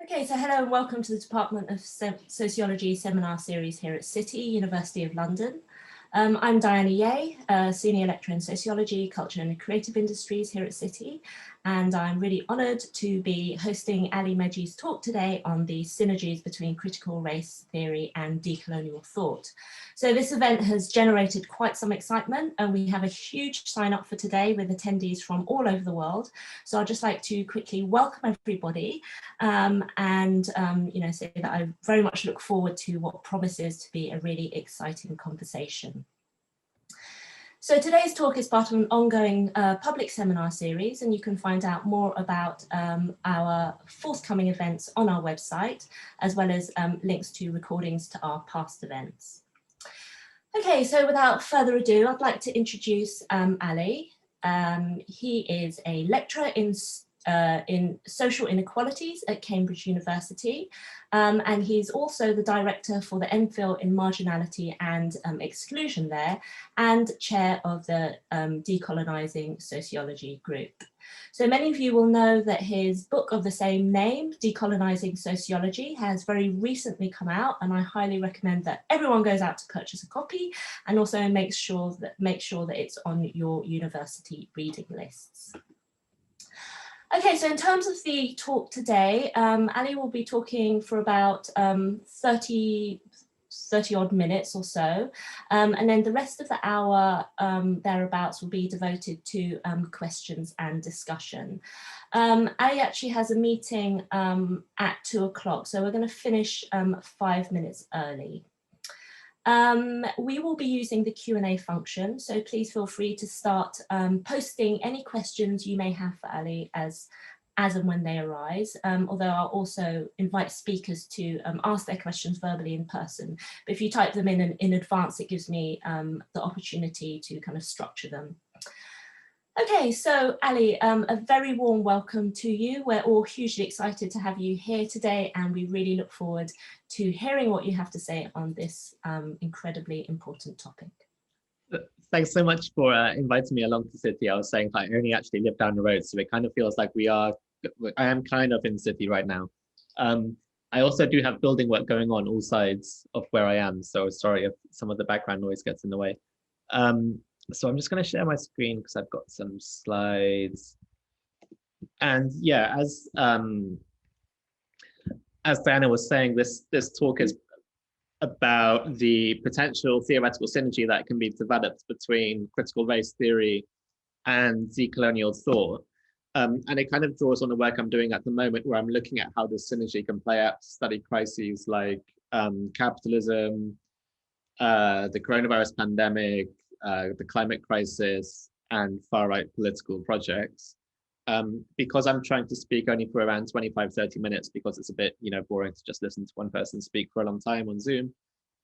Okay, so hello and welcome to the Department of Sociology seminar series here at City, University of London. I'm Diana Yeh, Senior Lecturer in Sociology, Culture and Creative Industries here at City, and I'm really honoured to be hosting Ali Meghji's talk today on the synergies between critical race theory and decolonial thought. So this event has generated quite some excitement, and we have a huge sign up for today with attendees from all over the world. So I'd just like to quickly welcome everybody say that I very much look forward to what promises to be a really exciting conversation. So today's talk is part of an ongoing public seminar series, and you can find out more about our forthcoming events on our website, as well as links to recordings to our past events. Okay, so without further ado, I'd like to introduce Ali. He is a lecturer in social inequalities at Cambridge University, and he's also the director for the MPhil in marginality and exclusion there, and chair of the Decolonizing Sociology group. So many of you will know that his book of the same name, Decolonizing Sociology, has very recently come out, and I highly recommend that everyone goes out to purchase a copy, and also make sure that it's on your university reading lists. Okay, so in terms of the talk today, Ali will be talking for about 30 odd minutes or so, and then the rest of the hour thereabouts will be devoted to questions and discussion. Ali actually has a meeting at 2 o'clock, so we're going to finish 5 minutes early. We will be using the Q&A function, so please feel free to start posting any questions you may have for Ali as and when they arise, although I'll also invite speakers to ask their questions verbally in person. But if you type them in advance, it gives me the opportunity to kind of structure them. Okay, so Ali, a very warm welcome to you. We're all hugely excited to have you here today, and we really look forward to hearing what you have to say on this incredibly important topic. Thanks so much for inviting me along to City. I was saying I only actually live down the road, so it kind of feels like I am kind of in City right now. I also do have building work going on all sides of where I am, so sorry if some of the background noise gets in the way. So I'm just going to share my screen because I've got some slides. And yeah, as Diana was saying, this talk is about the potential theoretical synergy that can be developed between critical race theory and decolonial thought. And it kind of draws on the work I'm doing at the moment, where I'm looking at how this synergy can play out to study crises like capitalism, the coronavirus pandemic, the climate crisis, and far-right political projects. Because I'm trying to speak only for around 25-30 minutes, because it's a bit boring to just listen to one person speak for a long time on Zoom.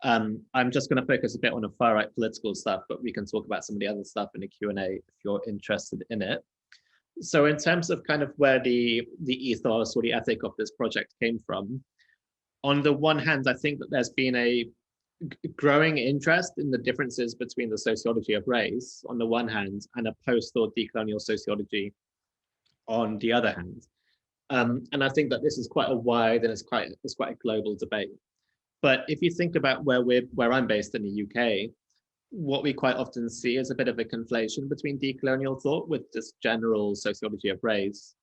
I'm just going to focus a bit on the far-right political stuff, but we can talk about some of the other stuff in the Q&A if you're interested in it. So in terms of kind of where the ethos or the ethic of this project came from, on the one hand, I think that there's been a growing interest in the differences between the sociology of race on the one hand and a post-thought decolonial sociology on the other hand. And I think that this is quite a wide and it's quite a global debate. But if you think about where I'm based in the UK, what we quite often see is a bit of a conflation between decolonial thought with this general sociology of race,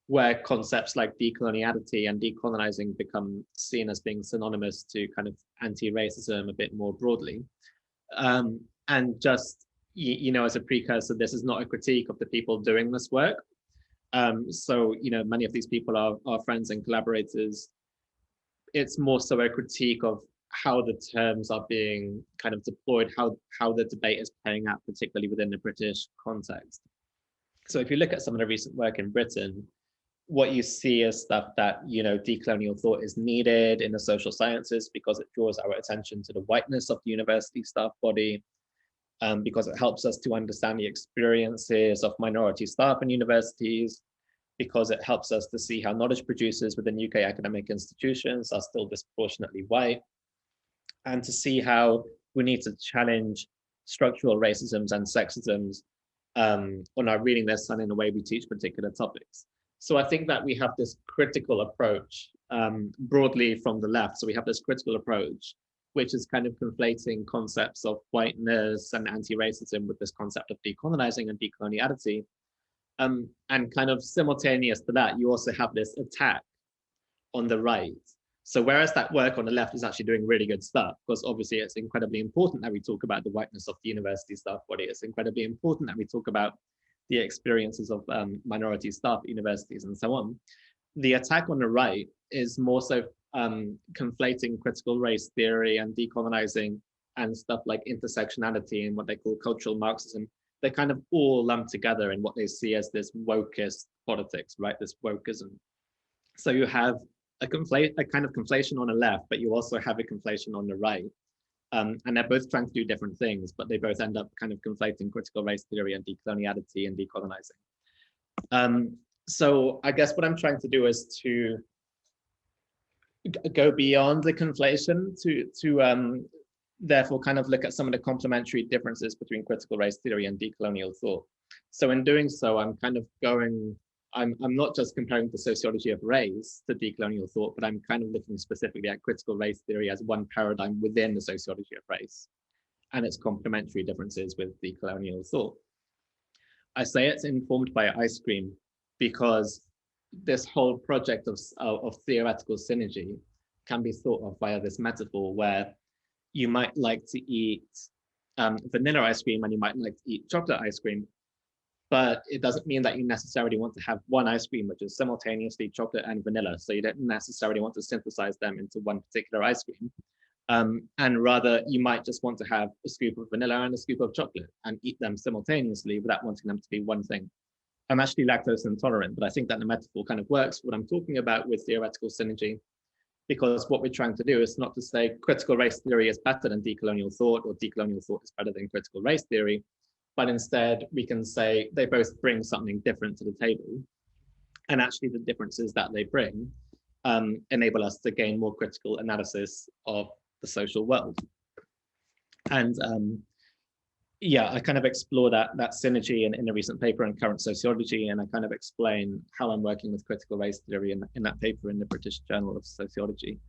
where concepts like decoloniality and decolonizing become seen as being synonymous to kind of anti-racism a bit more broadly. And just, as a precursor, this is not a critique of the people doing this work. So, many of these people are friends and collaborators. It's more so a critique of how the terms are being kind of deployed, how the debate is playing out, particularly within the British context. So if you look at some of the recent work in Britain, what you see is stuff that, decolonial thought is needed in the social sciences because it draws our attention to the whiteness of the university staff body, because it helps us to understand the experiences of minority staff in universities, because it helps us to see how knowledge producers within UK academic institutions are still disproportionately white, and to see how we need to challenge structural racisms and sexisms on our reading lists and in the way we teach particular topics. So I think that we have this critical approach broadly from the left. So we have this critical approach, which is kind of conflating concepts of whiteness and anti-racism with this concept of decolonizing and decoloniality. And kind of simultaneous to that, you also have this attack on the right. So whereas that work on the left is actually doing really good stuff, because obviously it's incredibly important that we talk about the whiteness of the university staff body, it's incredibly important that we talk about the experiences of minority staff at universities and so on. The attack on the right is more so conflating critical race theory and decolonizing and stuff like intersectionality and what they call cultural Marxism. They kind of all lump together in what they see as this wokist politics, right? This wokeism. So you have a kind of conflation on the left, but you also have a conflation on the right. And they're both trying to do different things, but they both end up kind of conflating critical race theory and decoloniality and decolonizing. So I guess what I'm trying to do is to go beyond the conflation to therefore kind of look at some of the complementary differences between critical race theory and decolonial thought. So in doing so, I'm kind of I'm not just comparing the sociology of race to decolonial thought, but I'm kind of looking specifically at critical race theory as one paradigm within the sociology of race and its complementary differences with decolonial thought. I say it's informed by ice cream because this whole project of theoretical synergy can be thought of via this metaphor where you might like to eat vanilla ice cream and you might like to eat chocolate ice cream, but it doesn't mean that you necessarily want to have one ice cream which is simultaneously chocolate and vanilla. So you don't necessarily want to synthesize them into one particular ice cream. And rather, you might just want to have a scoop of vanilla and a scoop of chocolate and eat them simultaneously without wanting them to be one thing. I'm actually lactose intolerant, but I think that the metaphor kind of works for what I'm talking about with theoretical synergy, because what we're trying to do is not to say critical race theory is better than decolonial thought or decolonial thought is better than critical race theory, but instead we can say they both bring something different to the table. And actually the differences that they bring enable us to gain more critical analysis of the social world. And yeah, I kind of explore that synergy in a recent paper in Current Sociology, and I kind of explain how I'm working with critical race theory in that paper in the British Journal of Sociology.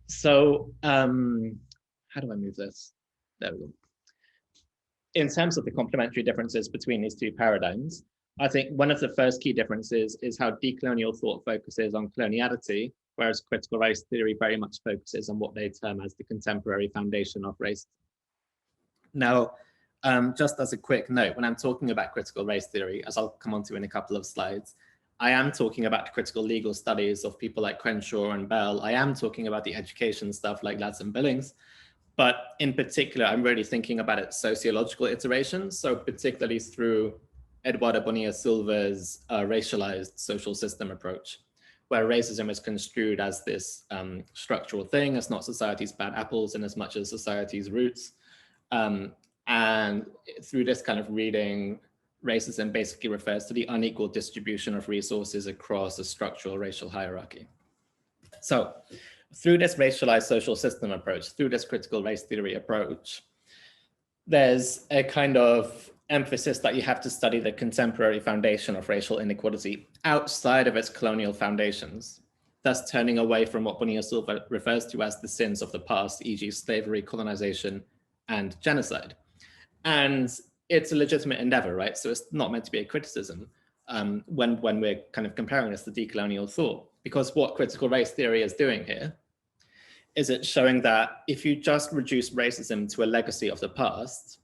So how do I move this? There we go. In terms of the complementary differences between these two paradigms, I think one of the first key differences is how decolonial thought focuses on coloniality, whereas critical race theory very much focuses on what they term as the contemporary foundation of race. Now, just as a quick note, when I'm talking about critical race theory, as I'll come on to in a couple of slides, I am talking about the critical legal studies of people like Crenshaw and Bell. I am talking about the education stuff like Lads and Billings. But in particular, I'm really thinking about its sociological iterations. So particularly through Eduardo Bonilla Silva's racialized social system approach, where racism is construed as this structural thing. It's not society's bad apples in as much as society's roots. And through this kind of reading, racism basically refers to the unequal distribution of resources across a structural racial hierarchy. So through this racialized social system approach, through this critical race theory approach, there's a kind of emphasis that you have to study the contemporary foundation of racial inequality outside of its colonial foundations, thus turning away from what Bonilla Silva refers to as the sins of the past, e.g. slavery, colonization, and genocide. And it's a legitimate endeavor, right? So it's not meant to be a criticism when we're kind of comparing this to decolonial thought, because what critical race theory is doing here is it's showing that if you just reduce racism to a legacy of the past,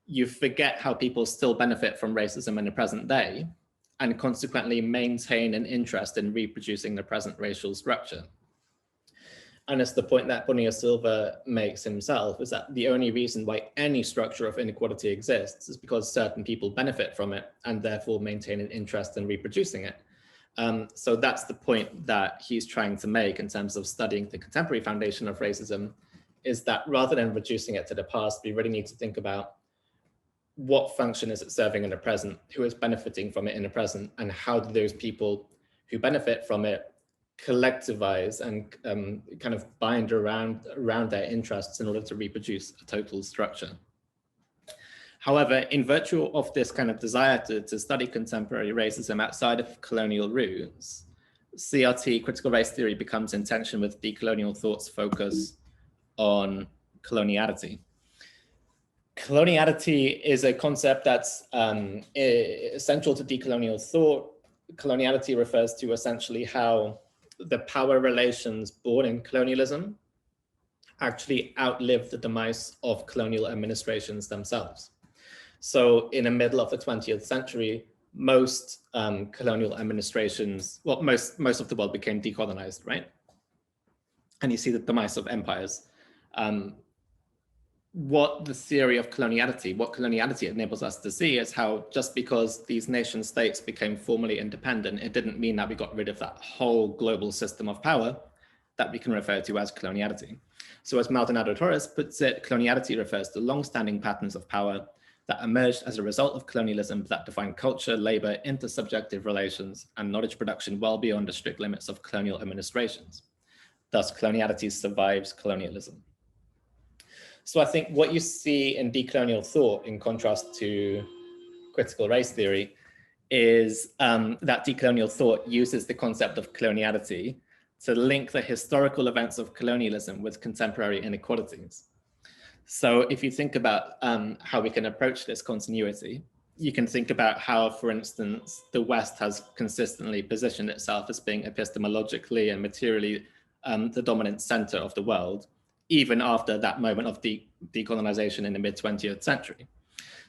you forget how people still benefit from racism in the present day and consequently maintain an interest in reproducing the present racial structure. And it's the point that Bonilla Silva makes himself, is that the only reason why any structure of inequality exists is because certain people benefit from it and therefore maintain an interest in reproducing it. So that's the point that he's trying to make in terms of studying the contemporary foundation of racism, is that rather than reducing it to the past, we really need to think about what function is it serving in the present, who is benefiting from it in the present, and how do those people who benefit from it collectivize and kind of bind around their interests in order to reproduce a total structure. However, in virtue of this kind of desire to study contemporary racism outside of colonial roots, CRT, critical race theory, becomes in tension with decolonial thought's focus on coloniality. Coloniality is a concept that's central to decolonial thought. Coloniality refers to essentially how the power relations born in colonialism actually outlived the demise of colonial administrations themselves. So in the middle of the 20th century, most colonial administrations, well, most of the world became decolonized, right? And you see the demise of empires. What the theory of coloniality, what coloniality enables us to see is how just because these nation states became formally independent, it didn't mean that we got rid of that whole global system of power that we can refer to as coloniality. So as Maldonado Torres puts it, coloniality refers to long-standing patterns of power that emerged as a result of colonialism that define culture, labor, intersubjective relations, and knowledge production well beyond the strict limits of colonial administrations. Thus, coloniality survives colonialism. So I think what you see in decolonial thought, in contrast to critical race theory, is that decolonial thought uses the concept of coloniality to link the historical events of colonialism with contemporary inequalities. So if you think about how we can approach this continuity, you can think about how, for instance, the West has consistently positioned itself as being epistemologically and materially the dominant center of the world, even after that moment of decolonization in the mid-20th century.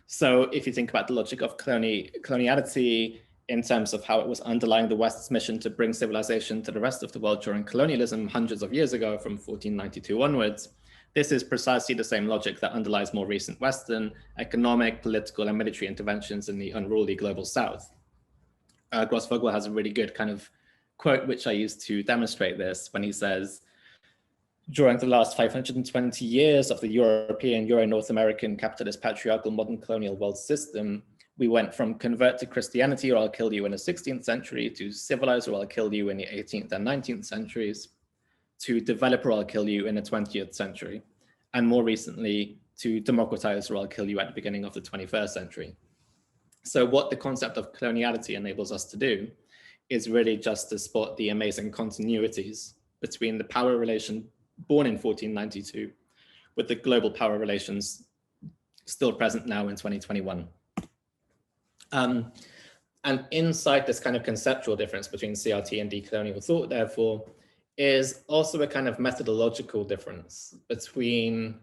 So if you think about the logic of coloniality in terms of how it was underlying the West's mission to bring civilization to the rest of the world during colonialism hundreds of years ago from 1492 onwards, this is precisely the same logic that underlies more recent Western economic, political, and military interventions in the unruly global South. Grossvogel has a really good kind of quote, which I use to demonstrate this, when he says, during the last 520 years of the European, Euro-North American, capitalist, patriarchal, modern colonial world system, we went from convert to Christianity or I'll kill you in the 16th century to civilize or I'll kill you in the 18th and 19th centuries to develop or I'll kill you in the 20th century. And more recently to democratize or I'll kill you at the beginning of the 21st century. So what the concept of coloniality enables us to do is really just to spot the amazing continuities between the power relation born in 1492 with the global power relations still present now in 2021. And inside this kind of conceptual difference between CRT and decolonial thought, therefore, is also a kind of methodological difference between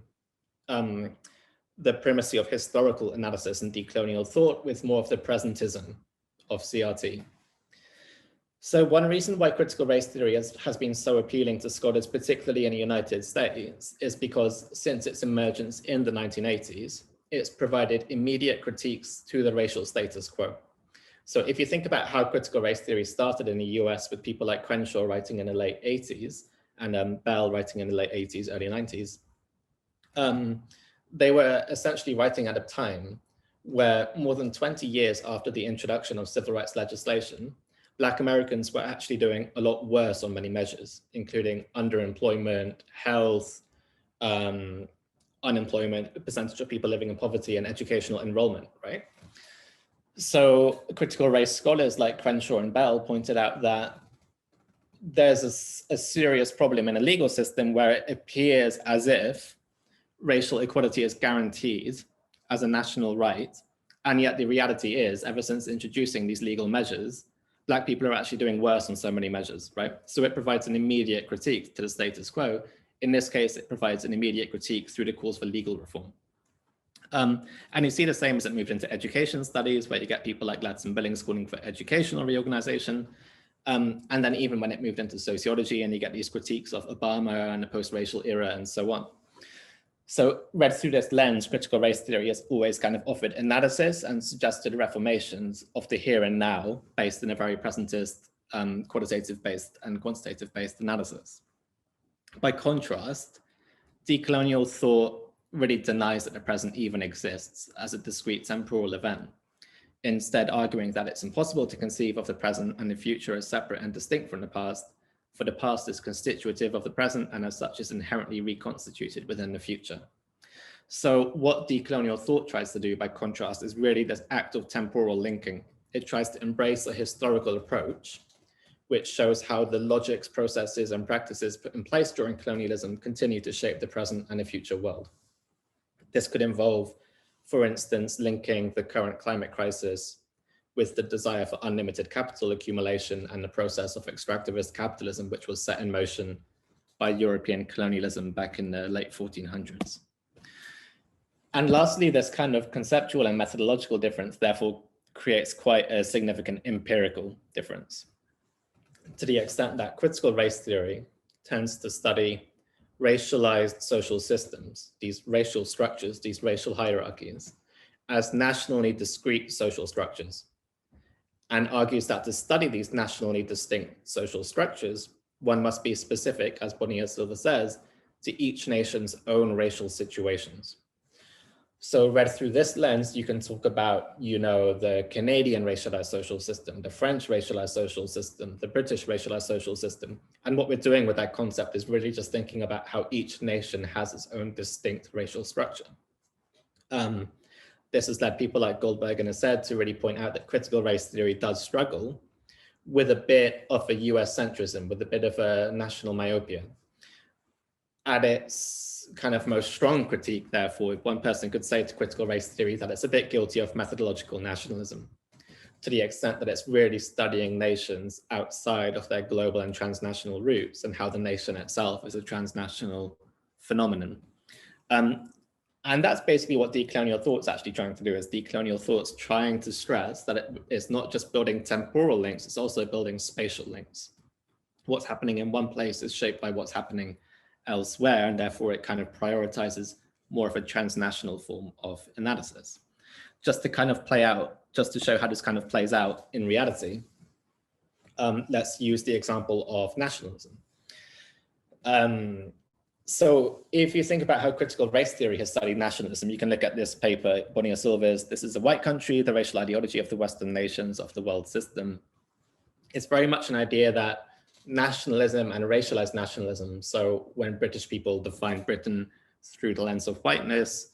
the primacy of historical analysis and decolonial thought with more of the presentism of CRT. So one reason why critical race theory has been so appealing to scholars, particularly in the United States, is because since its emergence in the 1980s, it's provided immediate critiques to the racial status quo. So if you think about how critical race theory started in the US with people like Crenshaw writing in the late 80s and Bell writing in the late 80s, early 90s, they were essentially writing at a time where more than 20 years after the introduction of civil rights legislation, Black Americans were actually doing a lot worse on many measures, including underemployment, health, unemployment, the percentage of people living in poverty, and educational enrollment, right? So critical race scholars like Crenshaw and Bell pointed out that there's a serious problem in a legal system where it appears as if racial equality is guaranteed as a national right. And yet the reality is, ever since introducing these legal measures, Black people are actually doing worse on so many measures, right? So it provides an immediate critique to the status quo. In this case, it provides an immediate critique through the calls for legal reform. And you see the same as it moved into education studies, where you get people like Gladstone Billings calling for educational reorganization. And then even when it moved into sociology, and you get these critiques of Obama and the post-racial era and so on. So read through this lens, critical race theory has always kind of offered analysis and suggested reformations of the here and now based in a very presentist, qualitative-based and quantitative-based analysis. By contrast, decolonial thought really denies that the present even exists as a discrete temporal event, instead arguing that it's impossible to conceive of the present and the future as separate and distinct from the past, for the past is constitutive of the present and as such is inherently reconstituted within the future. So what decolonial thought tries to do, by contrast, is really this act of temporal linking. It tries to embrace a historical approach, which shows how the logics, processes, and practices put in place during colonialism continue to shape the present and the future world. This could involve, for instance, linking the current climate crisis with the desire for unlimited capital accumulation and the process of extractivist capitalism, which was set in motion by European colonialism back in the late 1400s. And lastly, this kind of conceptual and methodological difference therefore creates quite a significant empirical difference, to the extent that critical race theory tends to study racialized social systems, these racial structures, these racial hierarchies, as nationally discrete social structures, and argues that to study these nationally distinct social structures, one must be specific, as Bonilla Silva says, to each nation's own racial situations. So read through this lens, you can talk about, the Canadian racialized social system, the French racialized social system, the British racialized social system. And what we're doing with that concept is really just thinking about how each nation has its own distinct racial structure. This has led people like Goldberg and Assed to really point out that critical race theory does struggle with a bit of a US centrism, with a bit of a national myopia. At its kind of most strong critique, therefore, one person could say to critical race theory that it's a bit guilty of methodological nationalism, to the extent that it's really studying nations outside of their global and transnational roots and how the nation itself is a transnational phenomenon. And that's basically what decolonial thought's actually trying to do, is decolonial thought's trying to stress that it's not just building temporal links, it's also building spatial links. What's happening in one place is shaped by what's happening elsewhere, and therefore it kind of prioritizes more of a transnational form of analysis. Just to kind of play out, just to show how this kind of plays out in reality, let's use the example of nationalism. So if you think about how critical race theory has studied nationalism, you can look at this paper, Bonilla Silva's, this is a white country, the racial ideology of the Western nations of the world system. It's very much an idea that nationalism and racialized nationalism, so when British people define Britain through the lens of whiteness,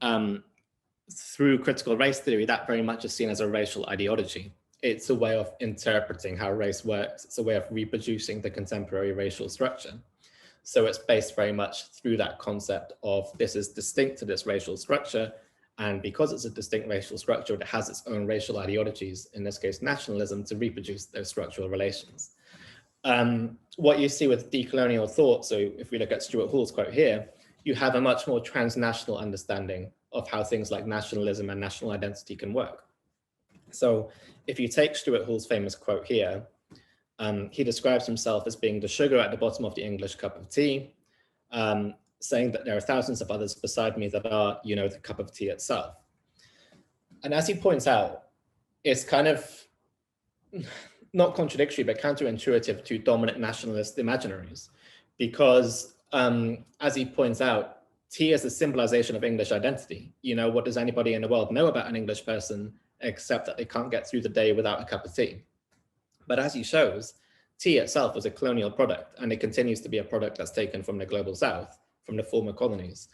through critical race theory, that very much is seen as a racial ideology. It's a way of interpreting how race works. It's a way of reproducing the contemporary racial structure. So it's based very much through that concept of this is distinct to this racial structure. And because it's a distinct racial structure, it has its own racial ideologies, in this case, nationalism, to reproduce those structural relations. What you see with decolonial thought, so if we look at Stuart Hall's quote here, you have a much more transnational understanding of how things like nationalism and national identity can work. So if you take Stuart Hall's famous quote here, he describes himself as being the sugar at the bottom of the English cup of tea, saying that there are thousands of others beside me that are, the cup of tea itself. And as he points out, it's kind of not contradictory, but counterintuitive to dominant nationalist imaginaries, because as he points out, tea is a symbolization of English identity. What does anybody in the world know about an English person except that they can't get through the day without a cup of tea? But as he shows, tea itself was a colonial product, and it continues to be a product that's taken from the global South, from the former colonies.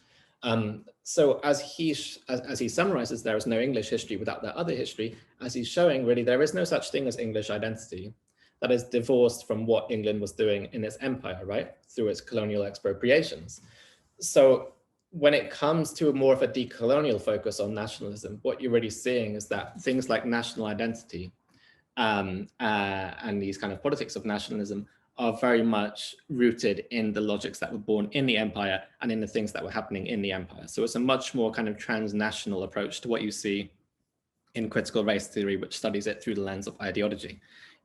So as he summarizes, there is no English history without that other history. As he's showing, really, there is no such thing as English identity that is divorced from what England was doing in its empire, right? Through its colonial expropriations. So when it comes to more of a decolonial focus on nationalism, what you're really seeing is that things like national identity and these kind of politics of nationalism are very much rooted in the logics that were born in the empire and in the things that were happening in the empire. So it's a much more kind of transnational approach to what you see in critical race theory, which studies it through the lens of ideology.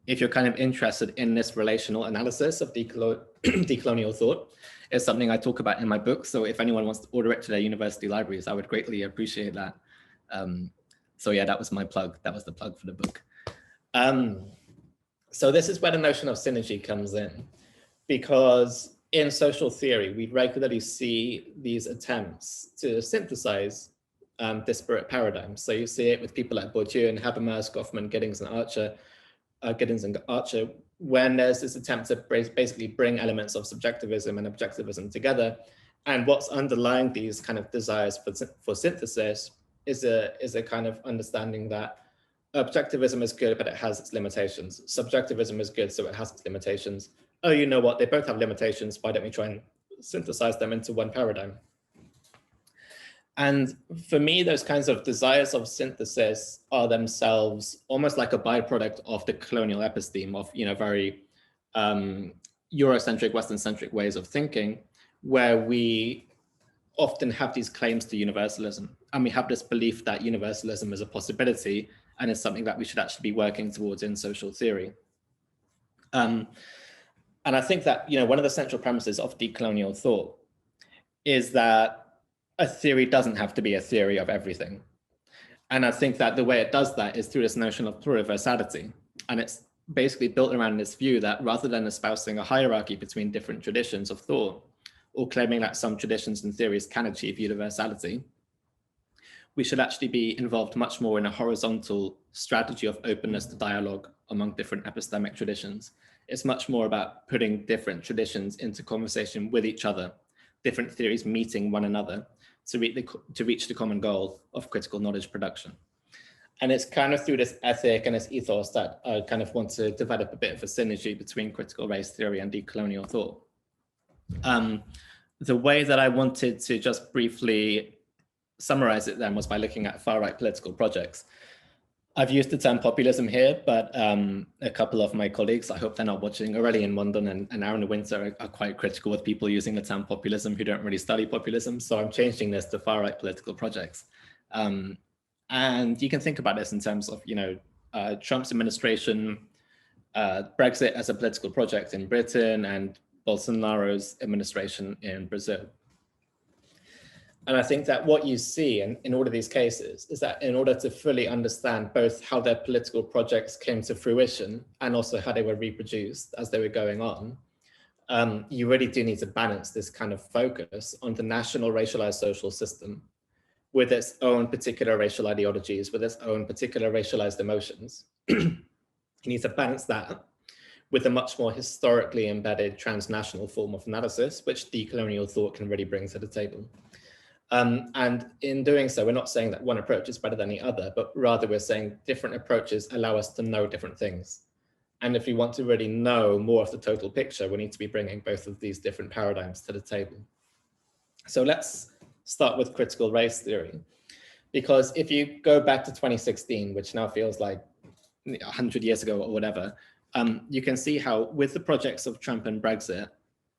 If you're kind of interested in this relational analysis of decolonial thought, it's something I talk about in my book. So if anyone wants to order it to their university libraries, I would greatly appreciate that. So yeah, that was my plug. That was the plug for the book. So this is where the notion of synergy comes in, because in social theory, we regularly see these attempts to synthesize disparate paradigms. So you see it with people like Bourdieu and Habermas, Goffman, Giddings and Archer, when there's this attempt to basically bring elements of subjectivism and objectivism together. And what's underlying these kind of desires for synthesis is a kind of understanding that objectivism is good, but it has its limitations. Subjectivism is good, so it has its limitations. Oh, you know what? They both have limitations. Why don't we try and synthesize them into one paradigm? And for me, those kinds of desires of synthesis are themselves almost like a byproduct of the colonial episteme of, very Eurocentric, Western-centric ways of thinking, where we often have these claims to universalism. And we have this belief that universalism is a possibility and is something that we should actually be working towards in social theory. And I think that, one of the central premises of decolonial thought is that a theory doesn't have to be a theory of everything. And I think that the way it does that is through this notion of pluriversality. And it's basically built around this view that rather than espousing a hierarchy between different traditions of thought, or claiming that some traditions and theories can achieve universality, we should actually be involved much more in a horizontal strategy of openness to dialogue among different epistemic traditions. It's much more about putting different traditions into conversation with each other, different theories meeting one another to reach the common goal of critical knowledge production. And it's kind of through this ethic and this ethos that I kind of want to develop a bit of a synergy between critical race theory and decolonial thought. The way that I wanted to just briefly summarize it then was by looking at far-right political projects. I've used the term populism here, but a couple of my colleagues, I hope they're not watching, Aurelie in London and Aaron Winter are quite critical with people using the term populism who don't really study populism. So I'm changing this to far-right political projects. And you can think about this in terms of, Trump's administration, Brexit as a political project in Britain, and Bolsonaro's administration in Brazil. And I think that what you see in all of these cases is that in order to fully understand both how their political projects came to fruition and also how they were reproduced as they were going on, you really do need to balance this kind of focus on the national racialized social system with its own particular racial ideologies, with its own particular racialized emotions. You need to balance that with a much more historically embedded transnational form of analysis, which decolonial thought can really bring to the table. And in doing so, we're not saying that one approach is better than the other, but rather we're saying different approaches allow us to know different things. And if we want to really know more of the total picture, we need to be bringing both of these different paradigms to the table. So let's start with critical race theory, because if you go back to 2016, which now feels like 100 years ago or whatever, you can see how with the projects of Trump and Brexit,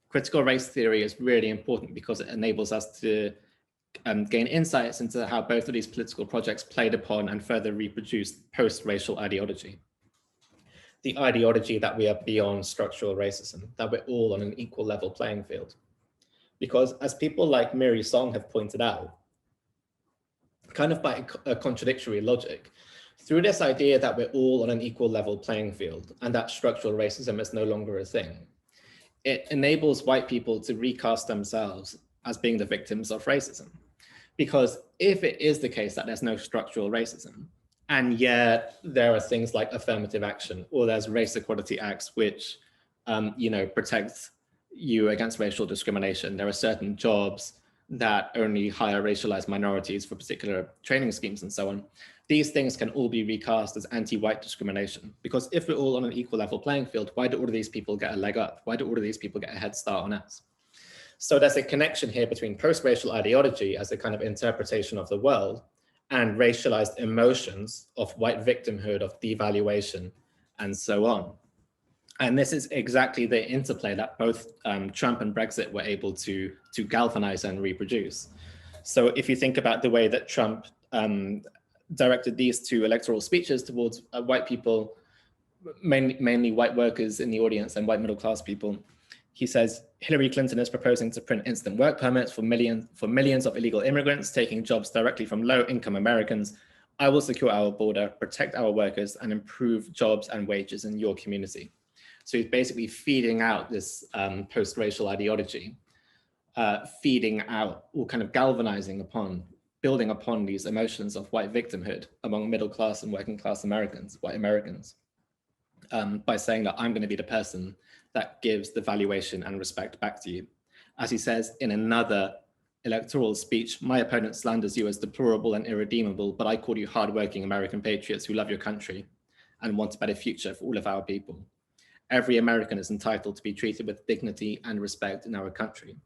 critical race theory is really important because it enables us to gain insights into how both of these political projects played upon and further reproduced post-racial ideology. The ideology that we are beyond structural racism, that we're all on an equal level playing field. Because as people like Miri Song have pointed out, kind of by a contradictory logic, through this idea that we're all on an equal level playing field and that structural racism is no longer a thing, it enables white people to recast themselves as being the victims of racism. Because if it is the case that there's no structural racism, and yet there are things like affirmative action, or there's race equality acts, which protect you against racial discrimination. There are certain jobs that only hire racialized minorities for particular training schemes and so on. These things can all be recast as anti-white discrimination, because if we're all on an equal level playing field, why do all of these people get a leg up? Why do all of these people get a head start on us? So there's a connection here between post-racial ideology as a kind of interpretation of the world and racialized emotions of white victimhood, of devaluation, and so on. And this is exactly the interplay that both Trump and Brexit were able to galvanize and reproduce. So if you think about the way that Trump directed these two electoral speeches towards white people, mainly white workers in the audience and white middle class people, he says, Hillary Clinton is proposing to print instant work permits for millions of illegal immigrants taking jobs directly from low-income Americans. I will secure our border, protect our workers, and improve jobs and wages in your community. So he's basically feeding out this post-racial ideology, feeding out or kind of galvanizing upon, building upon these emotions of white victimhood among middle class and working class Americans, white Americans, by saying that I'm going to be the person that gives the valuation and respect back to you. As he says in another electoral speech, my opponent slanders you as deplorable and irredeemable, but I call you hardworking American patriots who love your country and want a better future for all of our people. Every American is entitled to be treated with dignity and respect in our country.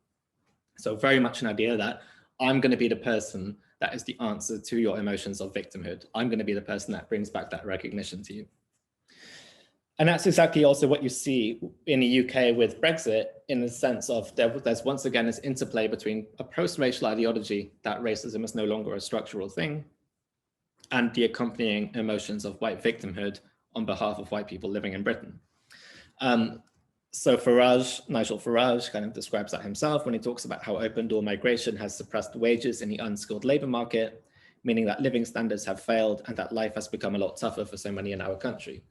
So very much an idea that I'm going to be the person that is the answer to your emotions of victimhood. I'm going to be the person that brings back that recognition to you. And that's exactly also what you see in the UK with Brexit, in the sense of there's once again this interplay between a post-racial ideology that racism is no longer a structural thing, and the accompanying emotions of white victimhood on behalf of white people living in Britain. So Nigel Farage kind of describes that himself when he talks about how open door migration has suppressed wages in the unskilled labor market, meaning that living standards have failed and that life has become a lot tougher for so many in our country.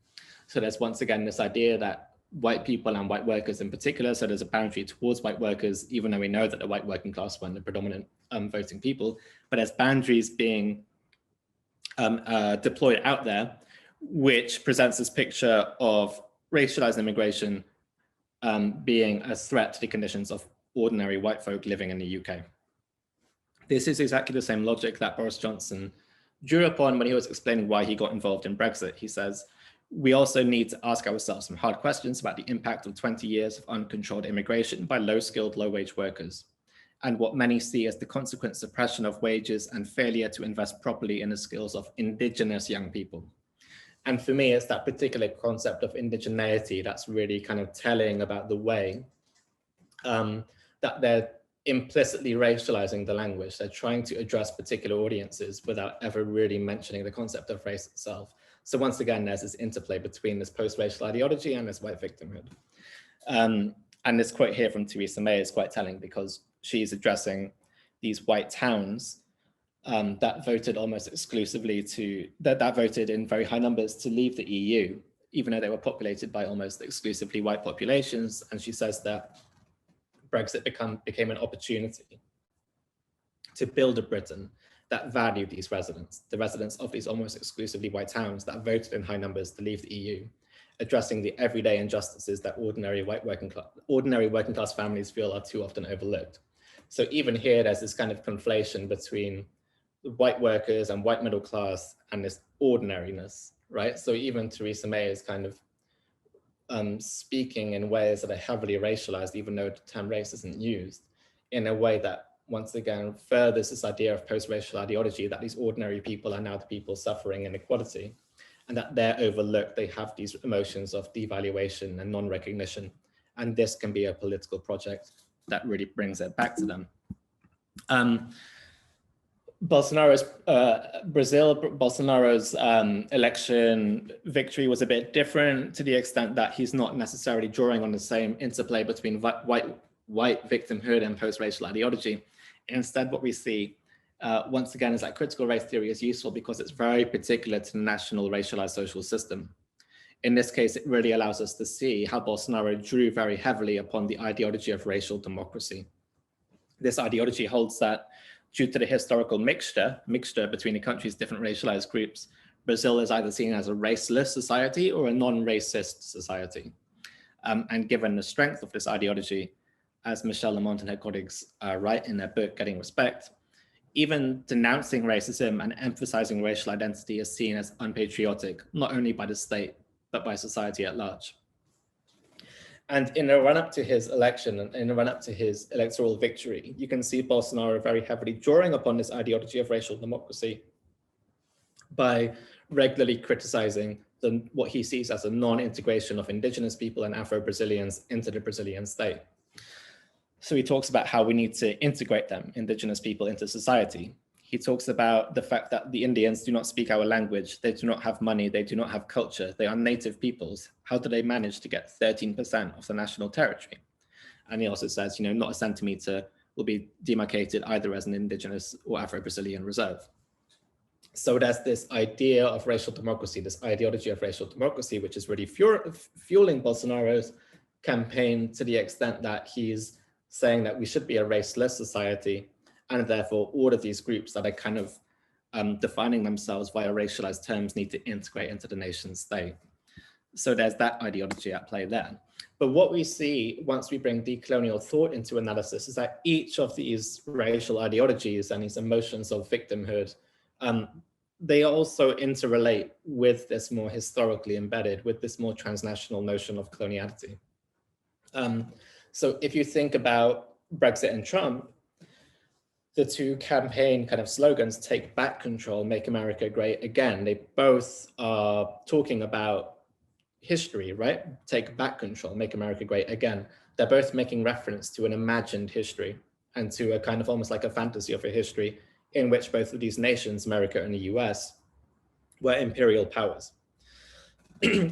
So there's once again this idea that white people and white workers in particular, so there's a boundary towards white workers, even though we know that the white working class weren't the predominant voting people, but there's boundaries being deployed out there, which presents this picture of racialized immigration being a threat to the conditions of ordinary white folk living in the UK. This is exactly the same logic that Boris Johnson drew upon when he was explaining why he got involved in Brexit. He says, we also need to ask ourselves some hard questions about the impact of 20 years of uncontrolled immigration by low-skilled, low-wage workers, and what many see as the consequent suppression of wages and failure to invest properly in the skills of indigenous young people. And for me, it's that particular concept of indigeneity that's really kind of telling about the way that they're implicitly racializing the language. They're trying to address particular audiences without ever really mentioning the concept of race itself. So once again, there's this interplay between this post-racial ideology and this white victimhood. And this quote here from Theresa May is quite telling, because she's addressing these white towns that voted almost exclusively that voted in very high numbers to leave the EU, even though they were populated by almost exclusively white populations. And she says that Brexit became an opportunity to build a Britain that valued these residents, the residents of these almost exclusively white towns that voted in high numbers to leave the EU, addressing the everyday injustices that ordinary working class families feel are too often overlooked. So even here, there's this kind of conflation between the white workers and white middle class and this ordinariness, right? So even Theresa May is kind of speaking in ways that are heavily racialized, even though the term race isn't used, in a way that once again furthers this idea of post-racial ideology that these ordinary people are now the people suffering inequality, and that they're overlooked. They have these emotions of devaluation and non-recognition, and this can be a political project that really brings it back to them. Bolsonaro's election victory was a bit different, to the extent that he's not necessarily drawing on the same interplay between white victimhood and post-racial ideology. Instead, what we see once again is that critical race theory is useful because it's very particular to the national racialized social system. In this case, it really allows us to see how Bolsonaro drew very heavily upon the ideology of racial democracy. This ideology holds that due to the historical mixture between the country's different racialized groups, Brazil is either seen as a raceless society or a non-racist society. And given the strength of this ideology, as Michelle Lamont and her colleagues write in their book, Getting Respect, even denouncing racism and emphasizing racial identity is seen as unpatriotic, not only by the state, but by society at large. And in the run-up to his election and in the run-up to his electoral victory, you can see Bolsonaro very heavily drawing upon this ideology of racial democracy by regularly criticizing what he sees as a non-integration of indigenous people and Afro-Brazilians into the Brazilian state. So he talks about how we need to integrate them, indigenous people, into society. He talks about the fact that the Indians do not speak our language, they do not have money, they do not have culture, they are native peoples. How do they manage to get 13% of the national territory? And he also says, not a centimeter will be demarcated either as an indigenous or Afro-Brazilian reserve. So there's this idea of racial democracy, this ideology of racial democracy, which is really fueling Bolsonaro's campaign, to the extent that he's saying that we should be a raceless society, and therefore all of these groups that are kind of defining themselves via racialized terms need to integrate into the nation state. So there's that ideology at play there. But what we see once we bring decolonial thought into analysis is that each of these racial ideologies and these emotions of victimhood, they also interrelate with this more historically embedded, with this more transnational notion of coloniality. So if you think about Brexit and Trump, the two campaign kind of slogans, take back control, make America great again, they both are talking about history, right? Take back control, make America great again. They're both making reference to an imagined history and to a kind of almost like a fantasy of a history in which both of these nations, America and the US, were imperial powers.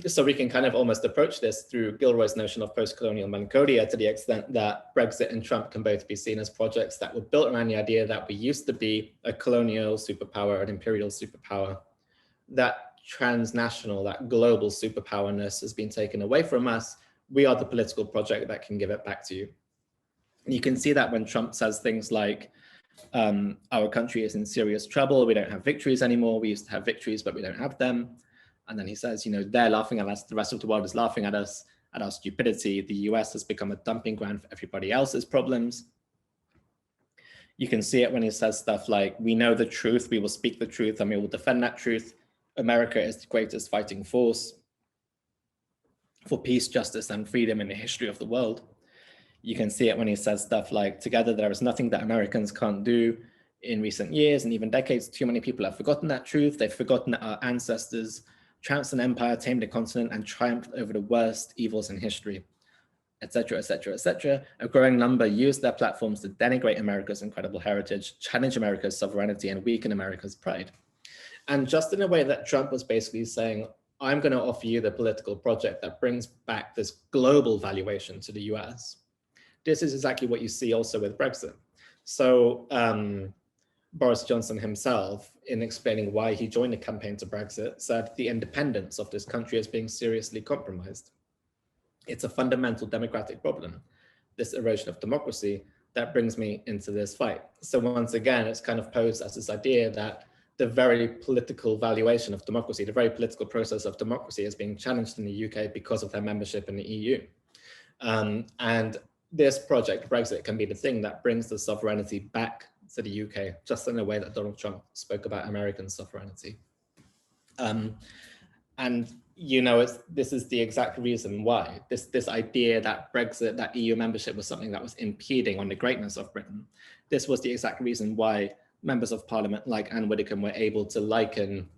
So we can kind of almost approach this through Gilroy's notion of post-colonial melancholia, to the extent that Brexit and Trump can both be seen as projects that were built around the idea that we used to be a colonial superpower, an imperial superpower. That transnational, that global superpowerness has been taken away from us. We are the political project that can give it back to you. And you can see that when Trump says things like, our country is in serious trouble, we don't have victories anymore, we used to have victories, but we don't have them. And then he says, you know, they're laughing at us, the rest of the world is laughing at us, at our stupidity. The US has become a dumping ground for everybody else's problems. You can see it when he says stuff like, we know the truth, we will speak the truth, and we will defend that truth. America is the greatest fighting force for peace, justice, and freedom in the history of the world. You can see it when he says stuff like, together there is nothing that Americans can't do. In recent years and even decades, too many people have forgotten that truth. They've forgotten that our ancestors trounced an empire, tamed a continent, and triumphed over the worst evils in history, etc., etc., etc. A growing number used their platforms to denigrate America's incredible heritage, challenge America's sovereignty, and weaken America's pride. And just in a way that Trump was basically saying, I'm going to offer you the political project that brings back this global valuation to the US. This is exactly what you see also with Brexit. So Boris Johnson himself, in explaining why he joined the campaign to Brexit, said the independence of this country is being seriously compromised. It's a fundamental democratic problem, this erosion of democracy, that brings me into this fight. So once again, it's kind of posed as this idea that the very political valuation of democracy, the very political process of democracy is being challenged in the UK because of their membership in the EU. And this project, Brexit, can be the thing that brings the sovereignty back to the UK, just in a way that Donald Trump spoke about American sovereignty. And you know, this is the exact reason why this idea that Brexit, that EU membership was something that was impeding on the greatness of Britain. This was the exact reason why members of parliament like Anne Widdecombe were able to liken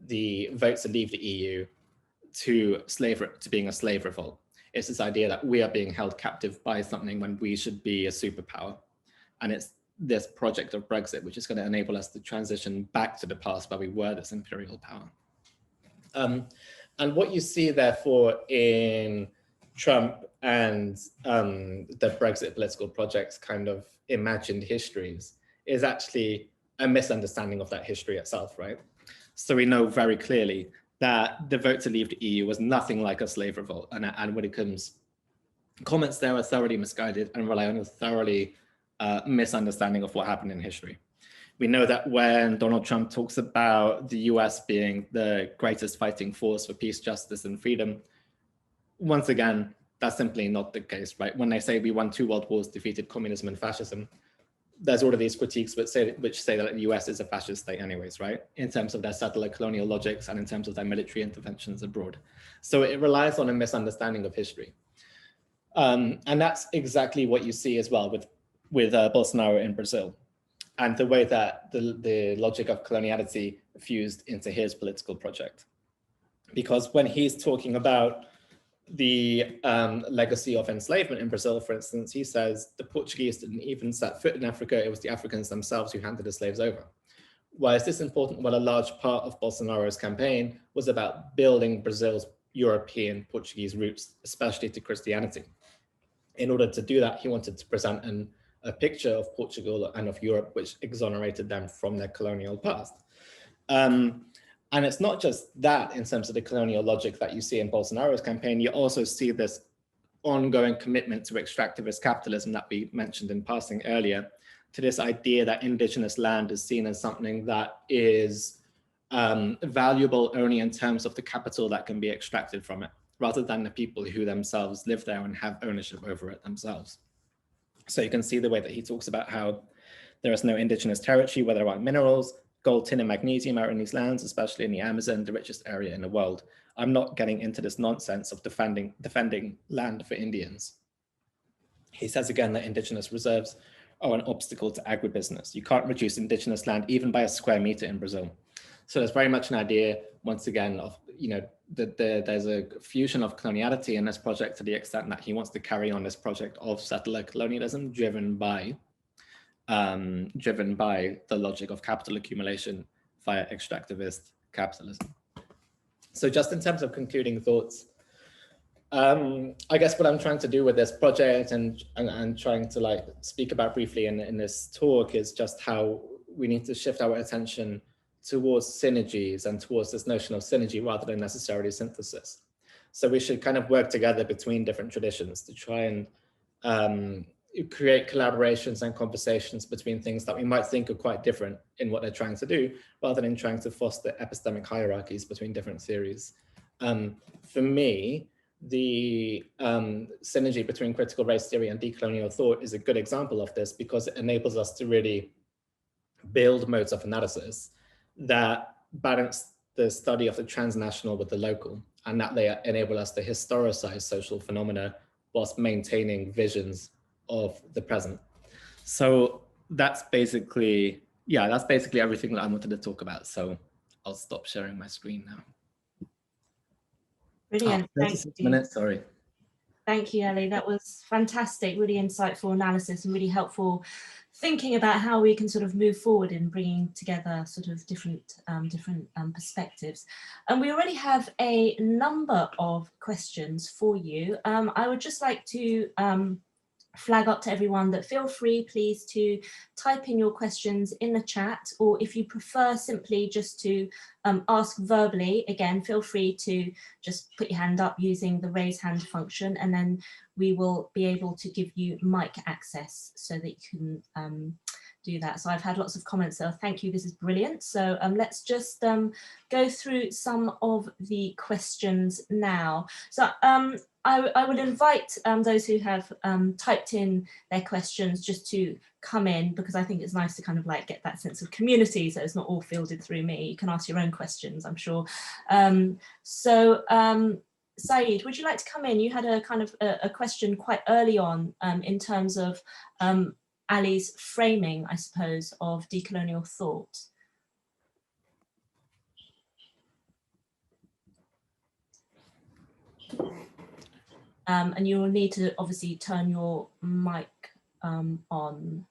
the vote to leave the EU to being a slave revolt. It's this idea that we are being held captive by something when we should be a superpower. And it's this project of Brexit, which is going to enable us to transition back to the past where we were this imperial power. And what you see, therefore, in Trump and the Brexit political project's kind of imagined histories is actually a misunderstanding of that history itself, right? So we know very clearly that the vote to leave the EU was nothing like a slave revolt, and Anne Widdecombe's comments there are thoroughly misguided and rely on a thoroughly misunderstanding of what happened in history. We know that when Donald Trump talks about the US being the greatest fighting force for peace, justice, and freedom, once again, that's simply not the case, right? When they say we won 2 world wars, defeated communism and fascism, there's all of these critiques which say that the US is a fascist state anyways, right? In terms of their settler colonial logics and in terms of their military interventions abroad. So it relies on a misunderstanding of history. And that's exactly what you see as well with Bolsonaro in Brazil, and the way that the logic of coloniality fused into his political project. Because when he's talking about the legacy of enslavement in Brazil, for instance, he says the Portuguese didn't even set foot in Africa, it was the Africans themselves who handed the slaves over. Why is this important? Well, a large part of Bolsonaro's campaign was about building Brazil's European Portuguese roots, especially to Christianity. In order to do that, he wanted to present a picture of Portugal and of Europe which exonerated them from their colonial past. And it's not just that in terms of the colonial logic that you see in Bolsonaro's campaign, you also see this ongoing commitment to extractivist capitalism that we mentioned in passing earlier, to this idea that indigenous land is seen as something that is valuable only in terms of the capital that can be extracted from it. rather than the people who themselves live there and have ownership over it themselves. So you can see the way that he talks about how there is no indigenous territory where there are minerals, gold, tin, and magnesium are in these lands, especially in the Amazon, the richest area in the world. I'm not getting into this nonsense of defending land for Indians. He says again that indigenous reserves are an obstacle to agribusiness. You can't reduce indigenous land even by a square meter in Brazil. So there's very much an idea, once again, of, you know, that there's a fusion of coloniality in this project to the extent that he wants to carry on this project of settler colonialism driven by the logic of capital accumulation via extractivist capitalism. So just in terms of concluding thoughts, I guess what I'm trying to do with this project and trying to like speak about briefly in this talk is just how we need to shift our attention towards synergies and towards this notion of synergy rather than necessarily synthesis. So we should kind of work together between different traditions to try and create collaborations and conversations between things that we might think are quite different in what they're trying to do, rather than trying to foster epistemic hierarchies between different theories. For me, the synergy between critical race theory and decolonial thought is a good example of this, because it enables us to really build modes of analysis that balance the study of the transnational with the local, and that they enable us to historicize social phenomena whilst maintaining visions of the present. So that's basically, yeah, that's basically everything that I wanted to talk about. So I'll stop sharing my screen now. Brilliant. 36 minutes, sorry. Thank you, Ali. That was fantastic, really insightful analysis and really helpful thinking about how we can sort of move forward in bringing together sort of different perspectives. And we already have a number of questions for you. I would just like to flag up to everyone that feel free, please, to type in your questions in the chat, or if you prefer simply just to ask verbally, again, feel free to just put your hand up using the raise hand function, and then we will be able to give you mic access so that you can do that. So I've had lots of comments, so thank you, this is brilliant. So let's just go through some of the questions now. So I would invite those who have typed in their questions just to come in, because I think it's nice to kind of like get that sense of community, so it's not all fielded through me. You can ask your own questions, I'm sure. Saeed, would you like to come in? You had a kind of a question quite early on in terms of Ali's framing, I suppose, of decolonial thought. And you will need to obviously turn your mic on.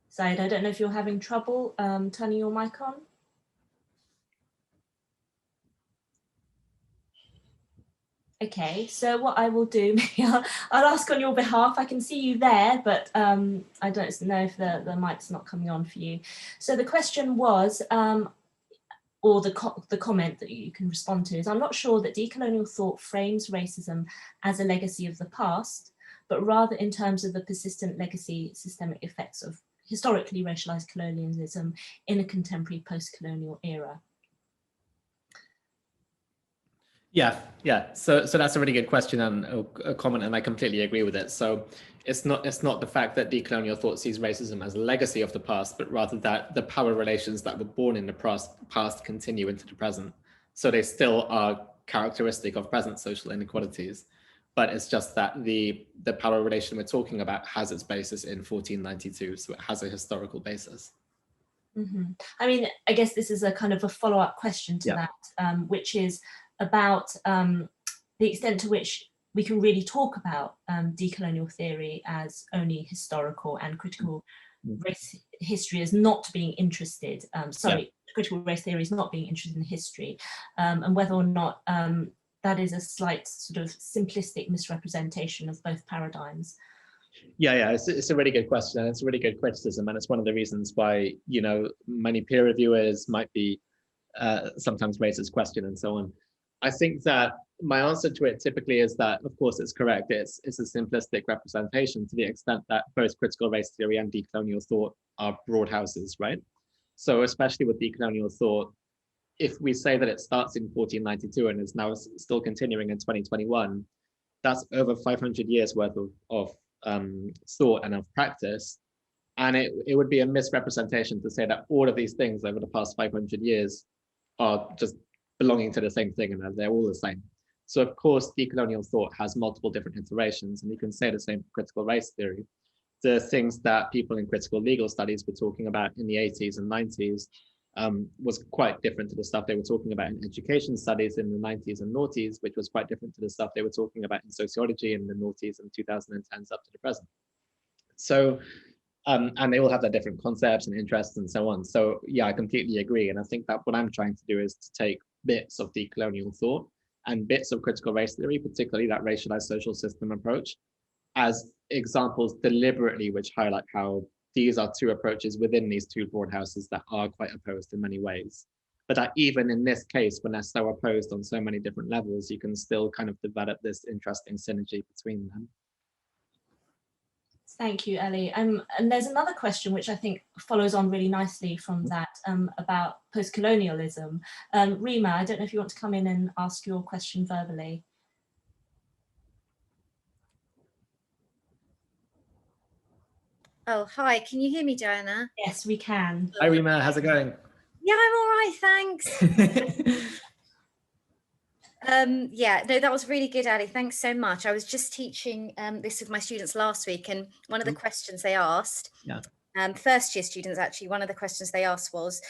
Saeed, I don't know if you're having trouble turning your mic on. Okay, so what I will do, I'll ask on your behalf. I can see you there, but I don't know if the mic's not coming on for you. So the question was, or the comment that you can respond to is, I'm not sure that decolonial thought frames racism as a legacy of the past, but rather in terms of the persistent legacy systemic effects of historically racialized colonialism in a contemporary post-colonial era. Yeah. So that's a really good question and a comment, and I completely agree with it. So it's not the fact that decolonial thought sees racism as a legacy of the past, but rather that the power relations that were born in the past continue into the present. So they still are characteristic of present social inequalities, but it's just that the power relation we're talking about has its basis in 1492, so it has a historical basis. Mm-hmm. I mean, I guess this is a kind of a follow-up question to that, which is about the extent to which we can really talk about decolonial theory as only historical and critical race history as not being interested, critical race theory is not being interested in history, and whether or not that is a slight sort of simplistic misrepresentation of both paradigms. Yeah, it's a really good question, and it's a really good criticism, and it's one of the reasons why, you know, many peer reviewers might be sometimes raise this question and so on. I think that my answer to it typically is that, of course, it's correct. It's a simplistic representation to the extent that both critical race theory and decolonial thought are broad houses, right? So especially with decolonial thought, if we say that it starts in 1492 and is now still continuing in 2021, that's over 500 years worth of thought and of practice. And it would be a misrepresentation to say that all of these things over the past 500 years are just belonging to the same thing and they're all the same. So of course, decolonial thought has multiple different iterations, and you can say the same for critical race theory. The things that people in critical legal studies were talking about in the 80s and 90s was quite different to the stuff they were talking about in education studies in the 90s and noughties, which was quite different to the stuff they were talking about in sociology in the noughties and 2010s up to the present. So, and they all have their different concepts and interests and so on. So yeah, I completely agree. And I think that what I'm trying to do is to take bits of decolonial thought and bits of critical race theory, particularly that racialized social system approach, as examples deliberately which highlight how these are two approaches within these two broad houses that are quite opposed in many ways. But that even in this case, when they're so opposed on so many different levels, you can still kind of develop this interesting synergy between them. Thank you, Ali. And there's another question which I think follows on really nicely from that about post-colonialism. Rima, I don't know if you want to come in and ask your question verbally. Oh, hi. Can you hear me, Joanna? Yes, we can. Hi, Rima. How's it going? Yeah, I'm all right, thanks. Yeah, no, that was really good, Ali. Thanks so much. I was just teaching this with my students last week, and one of the questions they asked, first year students actually, one of the questions they asked was,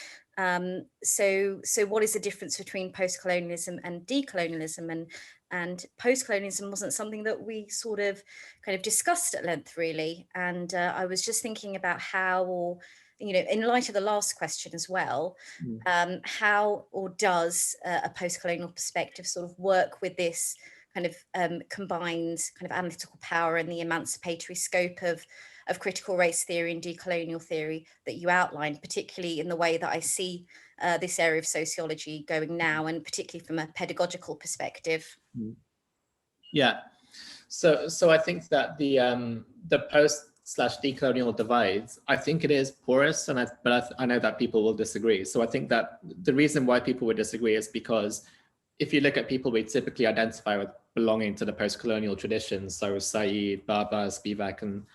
so what is the difference between post-colonialism and decolonialism? And post-colonialism wasn't something that we sort of kind of discussed at length, really. And I was just thinking about how, or you know, in light of the last question as well, how or does a post-colonial perspective sort of work with this kind of combined kind of analytical power and the emancipatory scope of critical race theory and decolonial theory that you outlined, particularly in the way that I see this area of sociology going now, and particularly from a pedagogical perspective? Yeah, so I think that the post/decolonial divides, I think it is porous, but I know that people will disagree. So I think that the reason why people would disagree is because if you look at people we typically identify with belonging to the post-colonial traditions, so Said, Baba, Spivak, and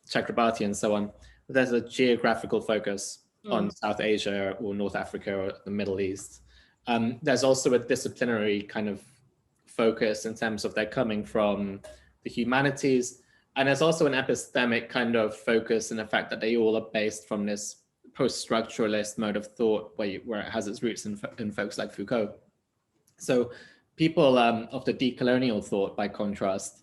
Chakrabarti, and so on, there's a geographical focus on South Asia or North Africa or the Middle East. There's also a disciplinary kind of focus in terms of they're coming from the humanities. And there's also an epistemic kind of focus in the fact that they all are based from this post-structuralist mode of thought where it has its roots in folks like Foucault. So people of the decolonial thought, by contrast,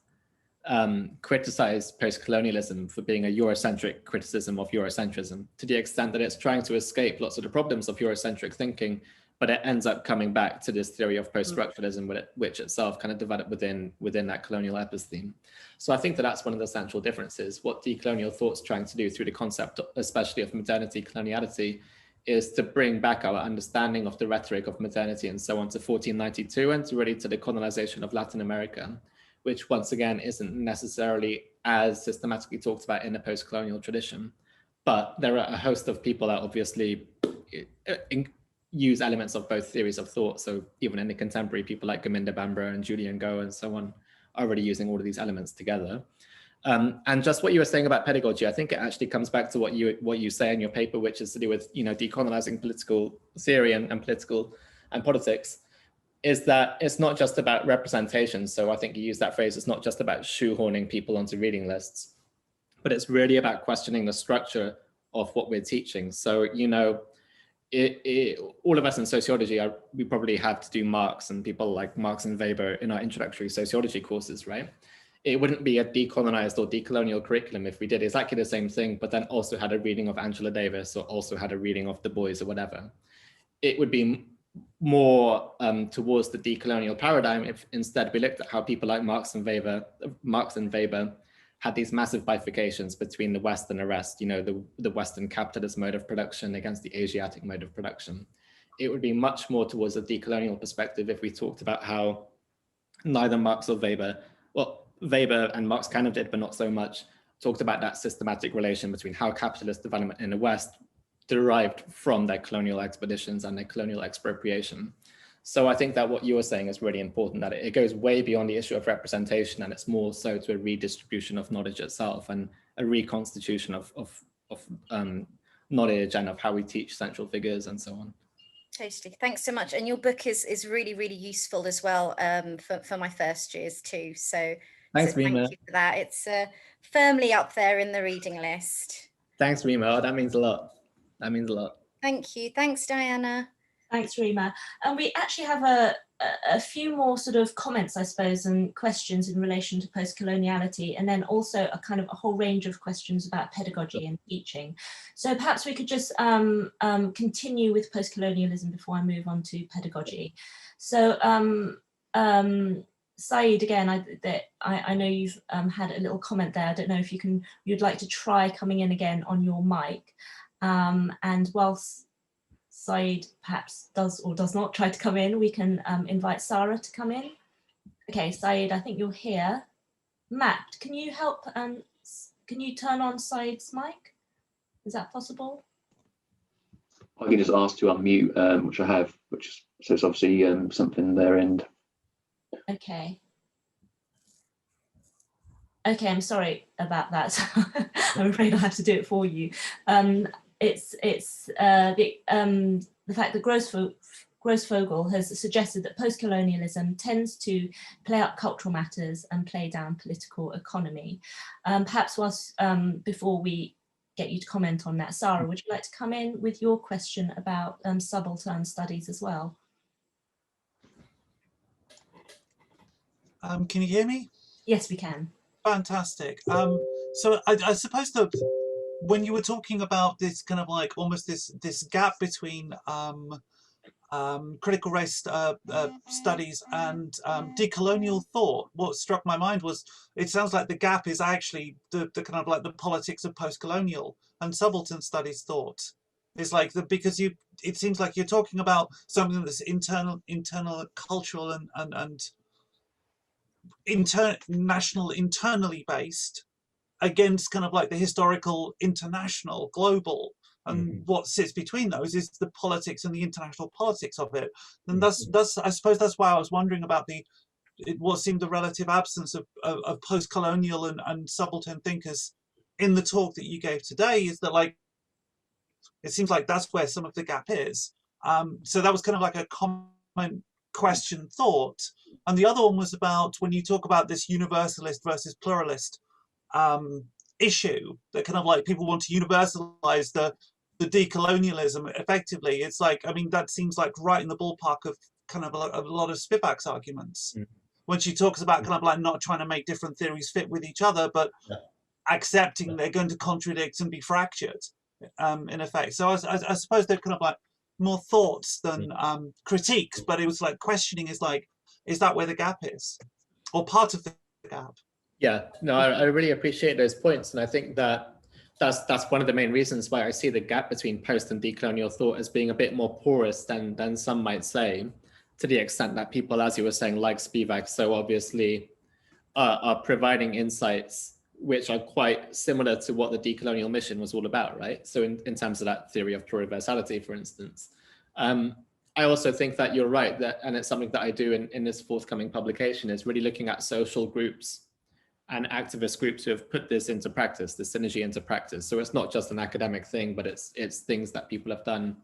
criticize post-colonialism for being a Eurocentric criticism of Eurocentrism, to the extent that it's trying to escape lots of the problems of Eurocentric thinking, but it ends up coming back to this theory of post-structuralism, which itself kind of developed within that colonial episteme. So I think that that's one of the central differences. What decolonial thought's trying to do through the concept, especially of modernity, coloniality, is to bring back our understanding of the rhetoric of modernity and so on to 1492 and to really to the colonization of Latin America, which once again isn't necessarily as systematically talked about in the post-colonial tradition. But there are a host of people that obviously use elements of both theories of thought. So even in the contemporary, people like Gominda Bambra and Julian Go and so on are already using all of these elements together. And just what you were saying about pedagogy, I think it actually comes back to what you say in your paper, which is to do with decolonizing political theory and politics, is that it's not just about representation. So I think you used that phrase, it's not just about shoehorning people onto reading lists, but it's really about questioning the structure of what we're teaching. So, all of us in sociology, we probably have to do Marx and people like Marx and Weber in our introductory sociology courses, right? It wouldn't be a decolonized or decolonial curriculum if we did exactly the same thing, but then also had a reading of Angela Davis or also had a reading of Du Bois or whatever. It would be more towards the decolonial paradigm if instead we looked at how people like Marx and Weber had these massive bifurcations between the West and the rest, the Western capitalist mode of production against the Asiatic mode of production. It would be much more towards a decolonial perspective if we talked about how neither Marx or Weber, well, Weber and Marx kind of did, but not so much, talked about that systematic relation between how capitalist development in the West derived from their colonial expeditions and their colonial expropriation. So I think that what you were saying is really important, that it goes way beyond the issue of representation, and it's more so to a redistribution of knowledge itself and a reconstitution of knowledge and of how we teach central figures and so on. Totally. Thanks so much. And your book is really, really useful as well for my first years too. So thanks, thank Rima. you for that. It's firmly up there in the reading list. Thanks, Rima. That means a lot. That means a lot. Thank you. Thanks, Diana. Thanks, Rima. And we actually have a few more sort of comments, I suppose, and questions in relation to post-coloniality, and then also a kind of a whole range of questions about pedagogy and teaching. So perhaps we could just continue with post-colonialism before I move on to pedagogy. So Saeed, again, I know you've had a little comment there. I don't know if you'd like to try coming in again on your mic. And whilst Saeed perhaps does or does not try to come in, we can invite Sarah to come in. Okay, Saeed, I think you're here. Matt, can you help? Can you turn on Saeed's mic? Is that possible? I can just ask to unmute, which I have, so it's obviously something their end. Okay. Okay, I'm sorry about that. I'm afraid I'll have to do it for you. It's the fact that Grossfogel has suggested that post-colonialism tends to play up cultural matters and play down political economy. Perhaps before we get you to comment on that, Sarah, would you like to come in with your question about subaltern studies as well? Can you hear me? Yes, we can. Fantastic. So I suppose that when you were talking about this kind of like almost this gap between critical race studies and decolonial thought, what struck my mind was it sounds like the gap is actually the kind of like the politics of post-colonial and subaltern studies thought. It's like because it seems like you're talking about something that's internal cultural and internally based against kind of like the historical, international, global, and what sits between those is the politics and the international politics of it. And that's I suppose that's why I was wondering about what seemed the relative absence of post-colonial and subaltern thinkers in the talk that you gave today, is that like it seems like that's where some of the gap is. So that was kind of like a comment, question, thought. And the other one was about when you talk about this universalist versus pluralist issue, that kind of like people want to universalize the decolonialism effectively. It's like, I mean, that seems like right in the ballpark of kind of a lot of Spivak's arguments when she talks about kind of like not trying to make different theories fit with each other, but accepting they're going to contradict and be fractured in effect. So I suppose they're kind of like more thoughts than critiques, but it was like questioning is that where the gap is, or part of the gap? Yeah, no, I really appreciate those points, and I think that that's one of the main reasons why I see the gap between post and decolonial thought as being a bit more porous than some might say, to the extent that people, as you were saying, like Spivak, so obviously are providing insights which are quite similar to what the decolonial mission was all about, right? So in terms of that theory of pluriversality, for instance. I also think that you're right, and it's something that I do in this forthcoming publication, is really looking at social groups and activist groups who have put this into practice, the synergy into practice. So it's not just an academic thing, but it's things that people have done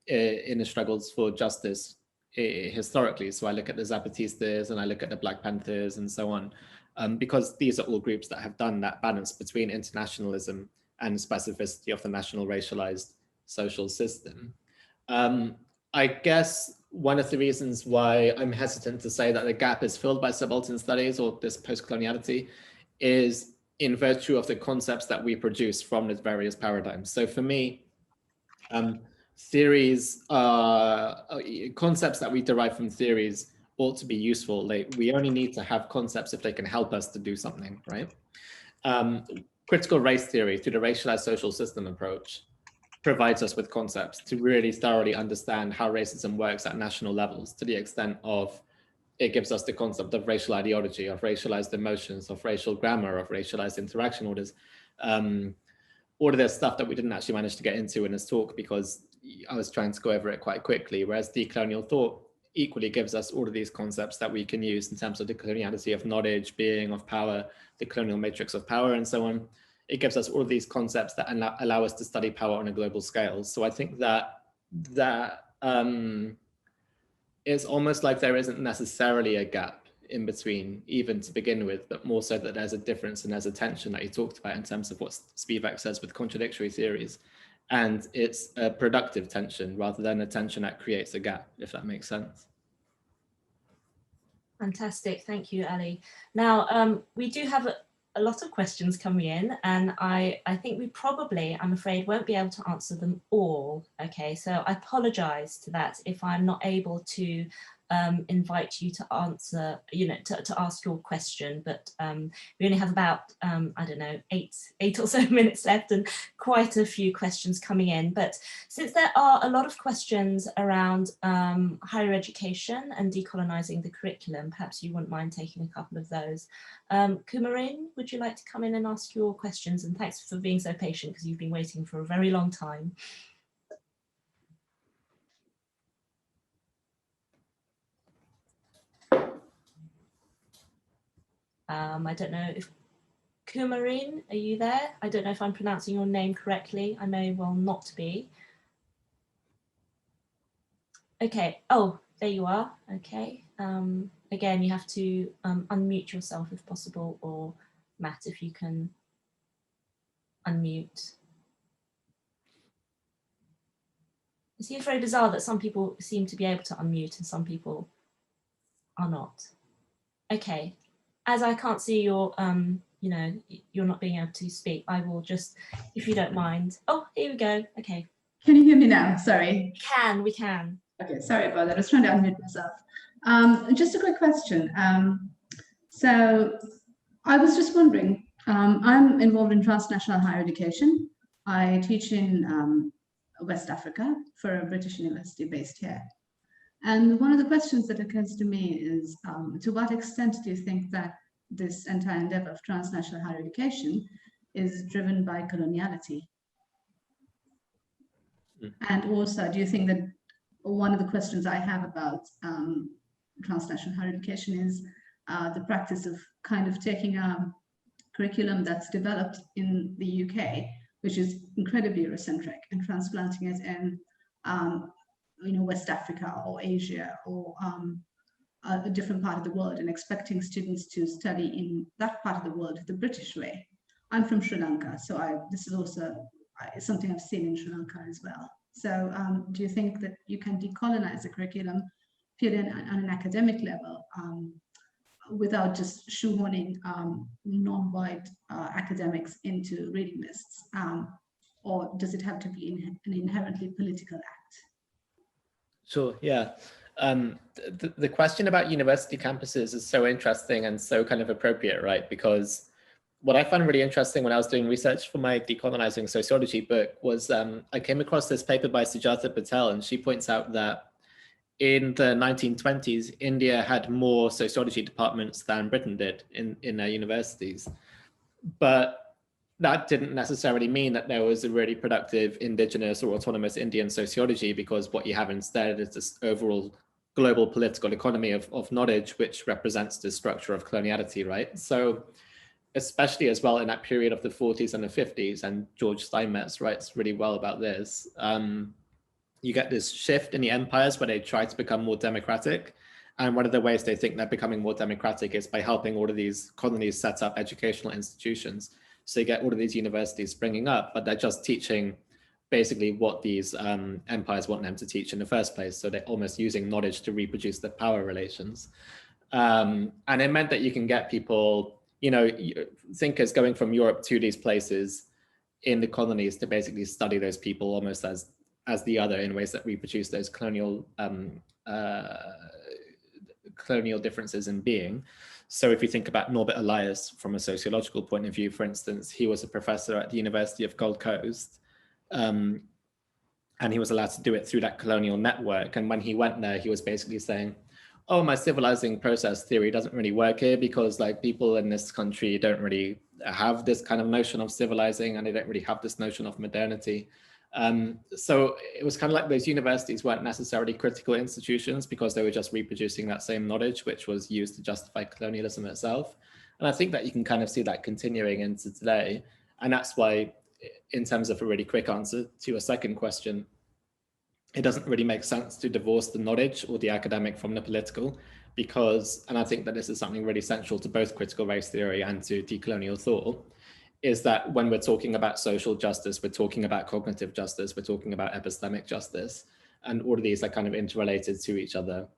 in the struggles for justice historically. So I look at the Zapatistas and I look at the Black Panthers and so on, because these are all groups that have done that balance between internationalism and specificity of the national racialized social system. I guess one of the reasons why I'm hesitant to say that the gap is filled by subaltern studies or this post-coloniality is in virtue of the concepts that we produce from the various paradigms. So for me, theories, concepts that we derive from theories ought to be useful. We only need to have concepts if they can help us to do something, right? Critical race theory through the racialized social system approach provides us with concepts to really thoroughly understand how racism works at national levels, to the extent of it gives us the concept of racial ideology, of racialized emotions, of racial grammar, of racialized interaction orders. all of this stuff that we didn't actually manage to get into in this talk because I was trying to go over it quite quickly, whereas decolonial thought equally gives us all of these concepts that we can use in terms of the coloniality of knowledge, being, of power, the colonial matrix of power, and so on. It gives us all of these concepts that allow us to study power on a global scale. So I think that it's almost like there isn't necessarily a gap in between, even to begin with, but more so that there's a difference and there's a tension that you talked about in terms of what Spivak says with contradictory theories. And it's a productive tension rather than a tension that creates a gap, if that makes sense. Fantastic, thank you, Ali. Now, we do have a lot of questions coming in, and I think we probably, I'm afraid, won't be able to answer them all. Okay, so I apologize to that if I'm not able to invite you to answer, to ask your question, but we only have about, I don't know, eight or so minutes left and quite a few questions coming in. But since there are a lot of questions around higher education and decolonizing the curriculum, perhaps you wouldn't mind taking a couple of those. Kumarin, would you like to come in and ask your questions? And thanks for being so patient because you've been waiting for a very long time. I don't know if Kumarin, are you there? I don't know if I'm pronouncing your name correctly. I may well not be. Okay, oh, there you are. Okay. Again, you have to unmute yourself if possible, or Matt, if you can unmute. It seems very bizarre that some people seem to be able to unmute and some people are not. Okay. As I can't see your, you're not being able to speak, I will just, if you don't mind. Oh, here we go. Okay. Can you hear me now? Sorry. We can. Okay, sorry about that. I was trying to unmute myself. Just a quick question. So I was just wondering, I'm involved in transnational higher education. I teach in West Africa for a British university based here. And one of the questions that occurs to me is, to what extent do you think that this entire endeavor of transnational higher education is driven by coloniality? And also, do you think that one of the questions I have about transnational higher education is the practice of kind of taking a curriculum that's developed in the UK, which is incredibly Eurocentric, and transplanting it in West Africa or Asia or a different part of the world, and expecting students to study in that part of the world the British way. I'm from Sri Lanka, so this is also something I've seen in Sri Lanka as well. So do you think that you can decolonize the curriculum purely on an academic level without just shoehorning non-white academics into reading lists? Or does it have to be an inherently political act? Sure, yeah. The question about university campuses is so interesting and so kind of appropriate, right? Because what I found really interesting when I was doing research for my decolonizing sociology book was I came across this paper by Sujata Patel, and she points out that in the 1920s, India had more sociology departments than Britain did in their universities. But that didn't necessarily mean that there was a really productive indigenous or autonomous Indian sociology, because what you have instead is this overall global political economy of knowledge, which represents the structure of coloniality, right? So especially as well in that period of the 40s and the 50s, and George Steinmetz writes really well about this, you get this shift in the empires where they try to become more democratic. And one of the ways they think they're becoming more democratic is by helping all of these colonies set up educational institutions. So you get all of these universities springing up, but they're just teaching basically what these empires want them to teach in the first place. So they're almost using knowledge to reproduce the power relations. And it meant that you can get people, thinkers going from Europe to these places in the colonies to basically study those people almost as the other, in ways that reproduce those colonial differences in being. So if you think about Norbert Elias from a sociological point of view, for instance, he was a professor at the University of Gold Coast, and he was allowed to do it through that colonial network. And when he went there, he was basically saying, oh, my civilizing process theory doesn't really work here because like people in this country don't really have this kind of notion of civilizing, and they don't really have this notion of modernity. So it was kind of like those universities weren't necessarily critical institutions because they were just reproducing that same knowledge, which was used to justify colonialism itself. And I think that you can kind of see that continuing into today. And that's why, in terms of a really quick answer to your second question, it doesn't really make sense to divorce the knowledge or the academic from the political, because, and I think that this is something really central to both critical race theory and to decolonial thought, is that when we're talking about social justice, we're talking about cognitive justice, we're talking about epistemic justice, and all of these are kind of interrelated to each other.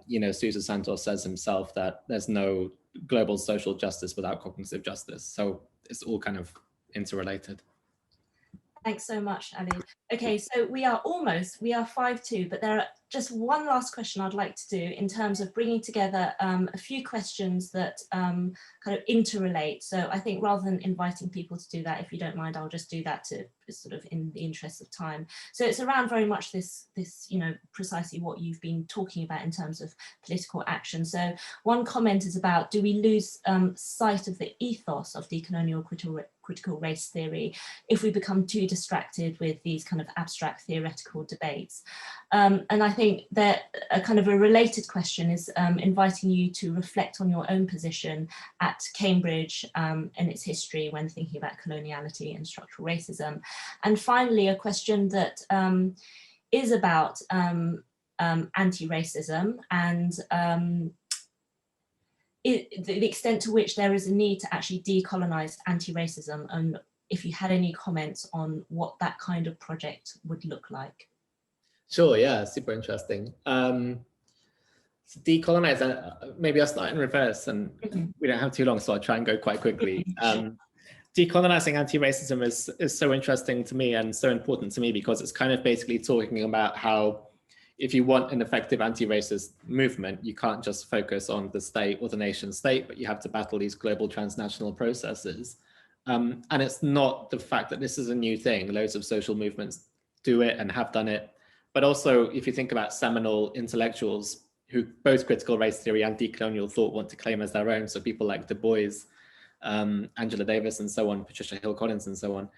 You know, Sousa Santos says himself that there's no global social justice without cognitive justice. So it's all kind of interrelated. Thanks so much, Ali. Okay, so we are 5-2, but there are just one last question I'd like to do in terms of bringing together a few questions that kind of interrelate. So I think rather than inviting people to do that, if you don't mind, I'll just do that to sort of in the interest of time. So it's around very much this, you know, precisely what you've been talking about in terms of political action. So one comment is about, do we lose sight of the ethos of decolonial critical race theory if we become too distracted with these kind of abstract theoretical debates? And I think that a kind of a related question is inviting you to reflect on your own position at Cambridge and its history when thinking about coloniality and structural racism. And finally, a question that is about anti-racism and the extent to which there is a need to actually decolonize anti-racism, and if you had any comments on what that kind of project would look like. Sure, yeah, super interesting. So decolonize, maybe I'll start in reverse, and we don't have too long, so I'll try and go quite quickly. Decolonizing anti-racism is so interesting to me and so important to me because it's kind of basically talking about how if you want an effective anti-racist movement, you can't just focus on the state or the nation state, but you have to battle these global transnational processes. And it's not the fact that this is a new thing. Loads of social movements do it and have done it. But also, if you think about seminal intellectuals who both critical race theory and decolonial thought want to claim as their own, so people like Du Bois, Angela Davis and so on, Patricia Hill Collins and so on,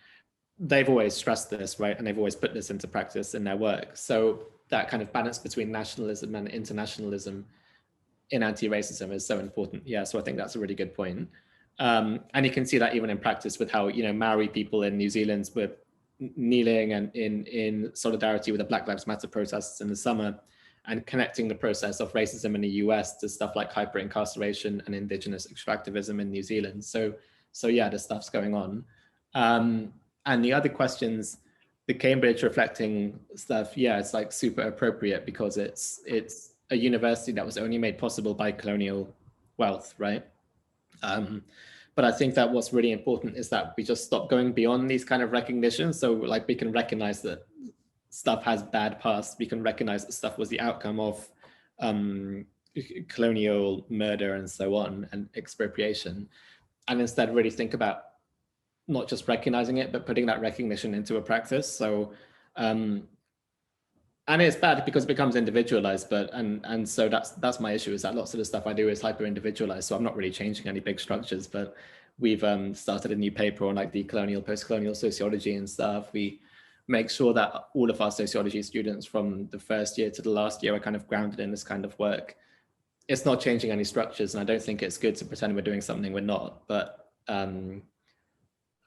they've always stressed this, right? And they've always put this into practice in their work. So that kind of balance between nationalism and internationalism in anti-racism is so important. Yeah, so I think that's a really good point. And you can see that even in practice with how, you know, Maori people in New Zealand were kneeling and in solidarity with the Black Lives Matter protests in the summer, and connecting the process of racism in the US to stuff like hyper-incarceration and indigenous extractivism in New Zealand. So yeah, this stuff's going on. And the other questions, the Cambridge reflecting stuff, yeah, it's like super appropriate because it's a university that was only made possible by colonial wealth, right? But I think that what's really important is that we just stop going beyond these kind of recognitions. So like we can recognize that stuff has bad past. We can recognize that stuff was the outcome of colonial murder and so on, and expropriation. And instead really think about not just recognizing it, but putting that recognition into a practice. So, and it's bad because it becomes individualized, but, and so that's my issue, is that lots of the stuff I do is hyper individualized. So I'm not really changing any big structures, but we've started a new paper on like decolonial, post-colonial sociology and stuff. We make sure that all of our sociology students from the first year to the last year are kind of grounded in this kind of work. It's not changing any structures, and I don't think it's good to pretend we're doing something we're not, but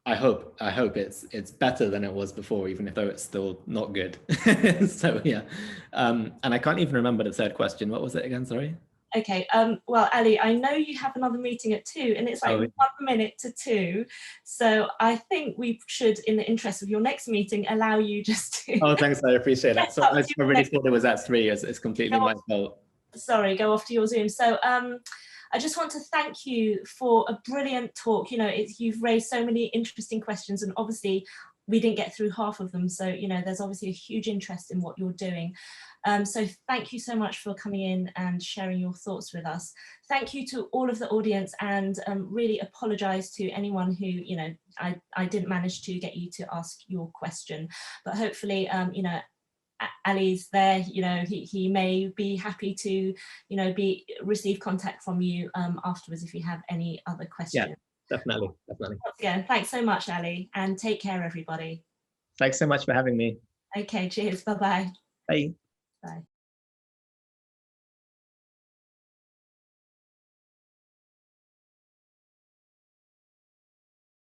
I hope it's better than it was before, even though it's still not good. So yeah, and I can't even remember the third question. What was it again? Sorry. Okay, well, Ali, I know you have another meeting at 2, and it's like 1 minute to 2. So I think we should, in the interest of your next meeting, allow you just to... Oh, thanks, I appreciate that. So I really thought it was at 3, it's completely my fault. Sorry, go off to your Zoom. So I just want to thank you for a brilliant talk. You know, you've raised so many interesting questions, and obviously we didn't get through half of them. So, you know, there's obviously a huge interest in what you're doing. So thank you so much for coming in and sharing your thoughts with us. Thank you to all of the audience, and really apologize to anyone who, you know, I didn't manage to get you to ask your question, but hopefully, you know, Ali's there, you know, he may be happy to, you know, receive contact from you afterwards if you have any other questions. Yeah, definitely. Again, thanks so much, Ali, and take care, everybody. Thanks so much for having me. Okay, cheers. Bye-bye. Bye. Bye.